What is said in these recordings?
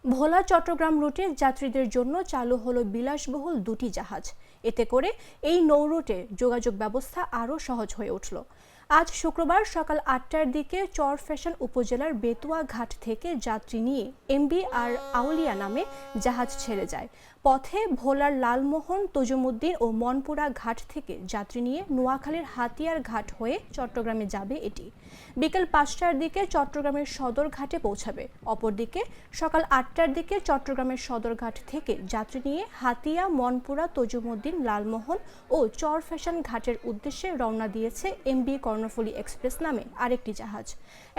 ভোলা চট্টগ্রাম রুটে যাত্রীদের জন্য চালু হলো বিলাসবহুল দুটি জাহাজ। এতে করে এই নৌ রুটে যোগাযোগ ব্যবস্থা আরও সহজ হয়ে উঠল। আজ শুক্রবার সকাল ৮টার দিকে চরফ্যাশন উপজেলার বেতুয়া ঘাট থেকে যাত্রী নিয়ে এমবি আর আউলিয়া নামে জাহাজ ছেড়ে যায়। পথে ভোলার লালমোহন, তজুমুদ্দিন ও মনপুরা ঘাট থেকে যাত্রী নিয়ে নোয়াখালীর হাতিয়ার ঘাট হয়ে চট্টগ্রামে যাবে এটি। বিকেল ৫টার দিকে চট্টগ্রামের সদর ঘাটে পৌঁছাবে। অপরদিকে সকাল ৮টার দিকে চট্টগ্রামের সদরঘাট থেকে যাত্রী নিয়ে হাতিয়া, মনপুরা, তজুমুদ্দিন, লালমোহন ও চরফ্যাশন ঘাটের উদ্দেশ্যে রওনা দিয়েছে এমবি কর্ণফুলী এক্সপ্রেস নামে আরেকটি জাহাজ।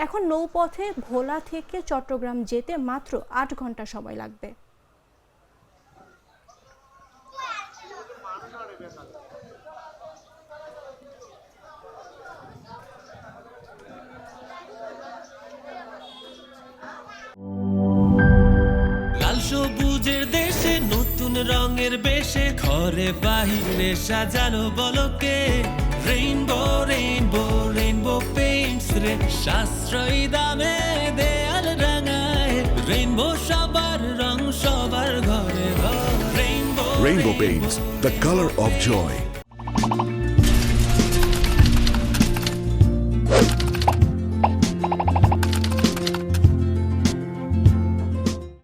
এখন নৌপথে ভোলা থেকে চট্টগ্রাম যেতে মাত্র ৮ ঘন্টা সময় লাগবে। লাল সবুজের দেশে নতুন রঙের বেশে ঘরে বাহিরে সাজানো বলকে রেইনবো রেইনবো রেইনবো পেইন্টস রে সাশ্রয়ী দামে দেয়াল রাঙায় রেইনবো সবার রং সবার ঘরে ঘরে Rainbow Paints, the color of joy.